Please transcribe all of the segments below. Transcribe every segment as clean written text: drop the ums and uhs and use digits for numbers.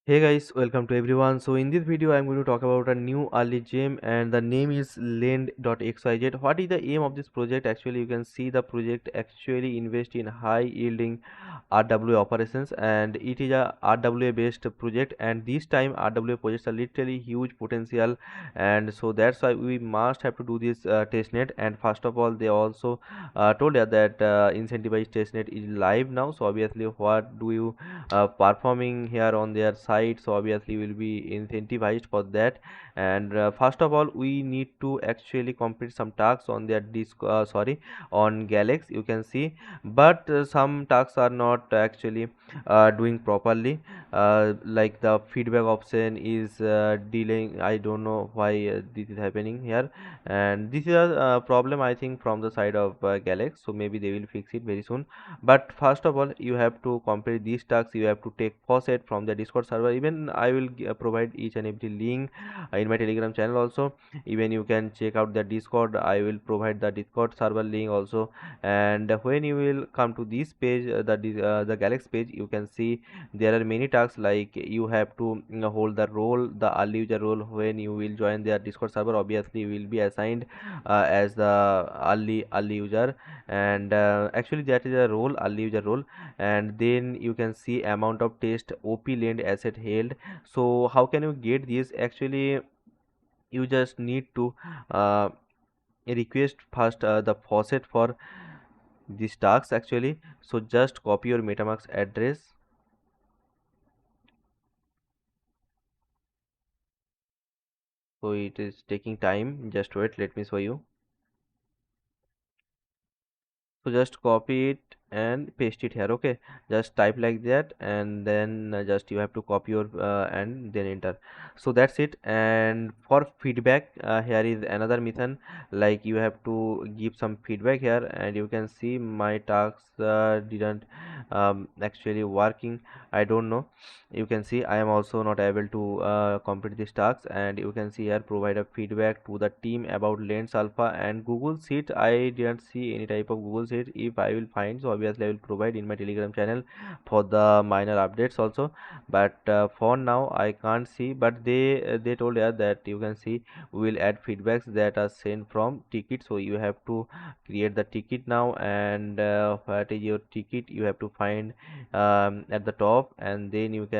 Hey guys, welcome to everyone. So in this video, I'm going to talk about a new early gem, and the name is lend.xyz. What is the aim of this project? Actually, you can see the project actually invest in high yielding RWA operations, and it is a RWA based project, and this time RWA projects are literally huge potential, and so that's why we must have to do this testnet. And first of all, they also told us that incentivized testnet is live now. So obviously, what do you performing here on their site, so obviously will be incentivized for that. And first of all, we need to actually complete some tasks on their on Galaxy, you can see. But some tasks are not actually doing properly, like the feedback option is delaying. I don't know why this is happening here, and this is a problem, I think, from the side of Galaxy, so maybe they will fix it very soon. But first of all, you have to complete these tasks. You have to take faucet from the Discord server. Even I will provide each and every link in my Telegram channel also. Even you can check out the Discord. I will provide the Discord server link also. And when you will come to this page, the Galaxy page, you can see there are many tasks, like you have to hold the role, the early user role. When you will join their Discord server, obviously you will be assigned as the early user, and actually that is a role, early user role. And then you can see amount of test OP lend asset held. So how can you get this? Actually, you just need to uh, request first the faucet for these tasks actually. So just copy your MetaMask address. So it is taking time, just wait, let me show you. So just copy it and paste it here. Okay, just type like that, and then just you have to copy your and then enter. So that's it. And for feedback, here is another method. Like you have to give some feedback here, and you can see my tasks didn't actually working. I don't know. You can see I am also not able to complete this task. And you can see here, provide a feedback to the team about lens alpha and Google Sheet. I didn't see any type of Google Sheet. If I will find, so obviously I will provide in my Telegram channel for the minor updates also. But for now I can't see. But they told us that you can see we will add feedbacks that are sent from ticket. So you have to create the ticket now. And what is your ticket, you have to find at the top, and then you can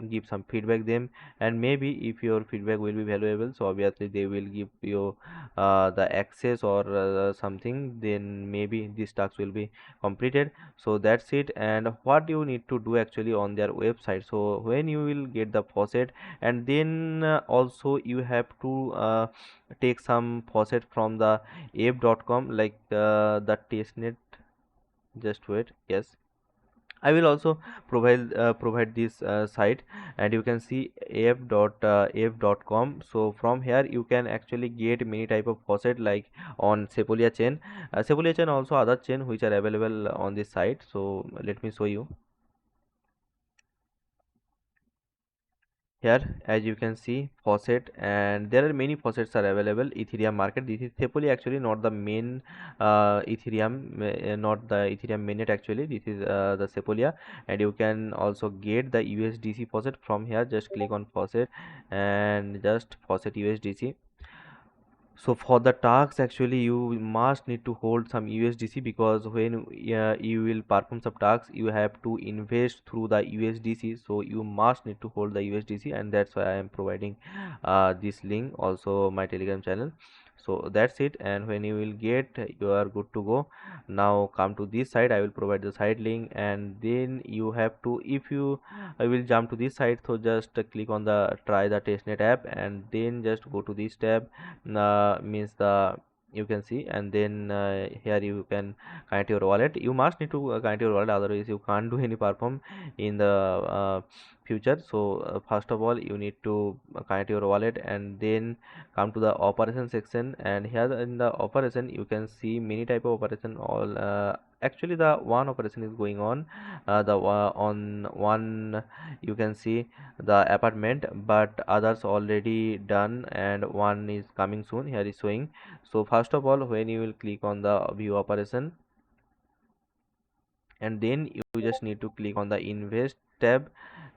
give some feedback them. And maybe if your feedback will be valuable, so obviously they will give you the access or something, then maybe this task will be completed. So that's it. And what you need to do actually on their website, so when you will get the faucet, and then also you have to take some faucet from the app.com, like the testnet. Just wait, yes, I will also provide this site. And you can see af.com. So from here you can actually get many type of faucet, like on Sepolia chain. Sepolia chain, also other chain which are available on this site. So let me show you. Here, as you can see, faucet, and there are many faucets are available. Ethereum market, this is Sepolia, actually not the main Ethereum, not the Ethereum mainnet. Actually this is the Sepolia. And you can also get the USDC faucet from here. Just click on faucet and just faucet USDC. So for the tasks, actually you must need to hold some USDC, because when you will perform some tasks, you have to invest through the USDC. So you must need to hold the USDC, and that's why I am providing this link also my Telegram channel. So that's it. And when you will get, you are good to go. Now come to this side, I will provide the site link. And then you have to, if you I will jump to this site, so just click on the try the testnet app, and then just go to this tab. Means the, you can see. And then here you can connect your wallet. You must need to connect your wallet, otherwise you can't do any perform in the future. So first of all, you need to connect your wallet, and then come to the operation section. And here in the operation, you can see many type of operation. All actually the one operation is going on, the on one, you can see the apartment, but others already done, and one is coming soon, here is showing. So first of all, when you will click on the view operation, and then you just need to click on the invest tab,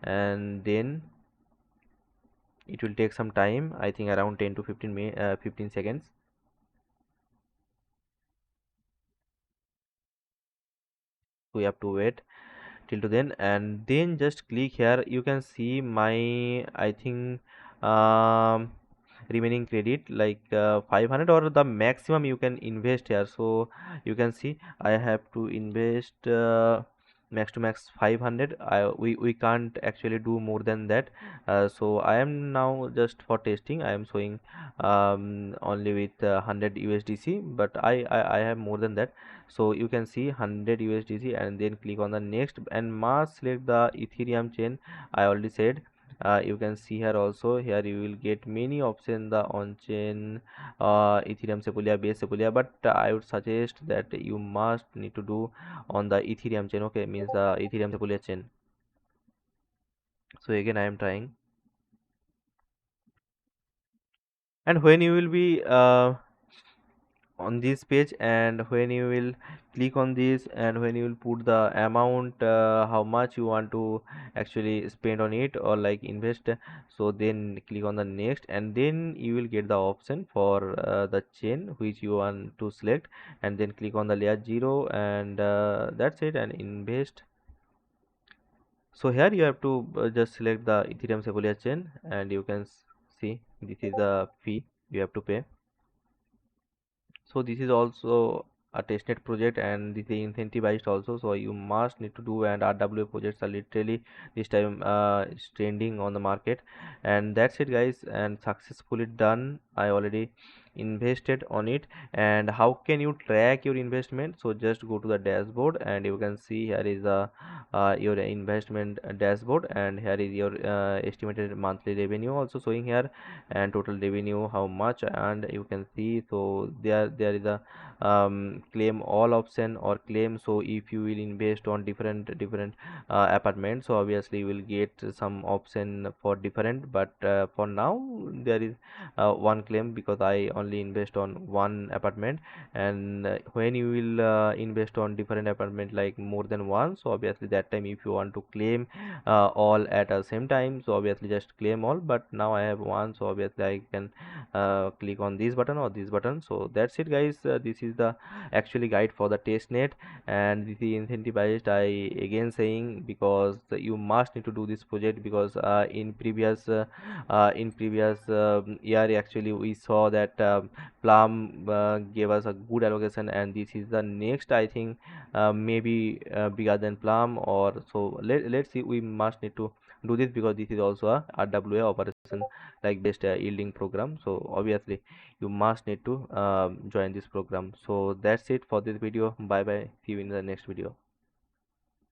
and then it will take some time, I think around 10 to 15 seconds. We have to wait till to then, and then just click here. You can see my, I think, um remaining credit like 500, or the maximum you can invest here. So you can see I have to invest max to max 500. We can't actually do more than that. So I am now just for testing, I am showing only with 100 USDC, but I have more than that. So you can see 100 USDC, and then click on the next and must select the Ethereum chain. I already said. You can see here also, here you will get many options, the on chain, Ethereum Sepolia, base Sepolia, but I would suggest that you must need to do on the Ethereum chain. Okay, means the Ethereum Sepolia chain. So again I am trying, and when you will be on this page, and when you will click on this, and when you will put the amount, how much you want to actually spend on it or like invest, so then click on the next, and then you will get the option for the chain which you want to select, and then click on the layer 0, and that's it, and invest. So here you have to just select the Ethereum Sepolia chain, and you can see this is the fee you have to pay. So this is also a testnet project, and this is incentivized also, so you must need to do, and RWA projects are literally this time is trending on the market. And that's it guys, and successfully done. I already invested on it. And how can you track your investment? So just go to the dashboard, and you can see here is a your investment dashboard, and here is your estimated monthly revenue also showing here, and total revenue how much, and you can see. So there is a claim all option or claim. So if you will invest on different apartments, so obviously you will get some option for different, but for now there is one claim, because I only invest on one apartment. And when you will invest on different apartment like more than one, so obviously that time if you want to claim all at the same time, so obviously just claim all. But now I have one, so obviously I can click on this button or this button. So that's it guys, this is the actually guide for the testnet, and this is incentivized, I again saying, because you must need to do this project, because in previous year actually we saw that Plum gave us a good allocation, and this is the next, I think, maybe bigger than Plum. Or so let's see, we must need to do this, because this is also a RWA operation like based yielding program. So obviously you must need to join this program. So that's it for this video. Bye bye, see you in the next video.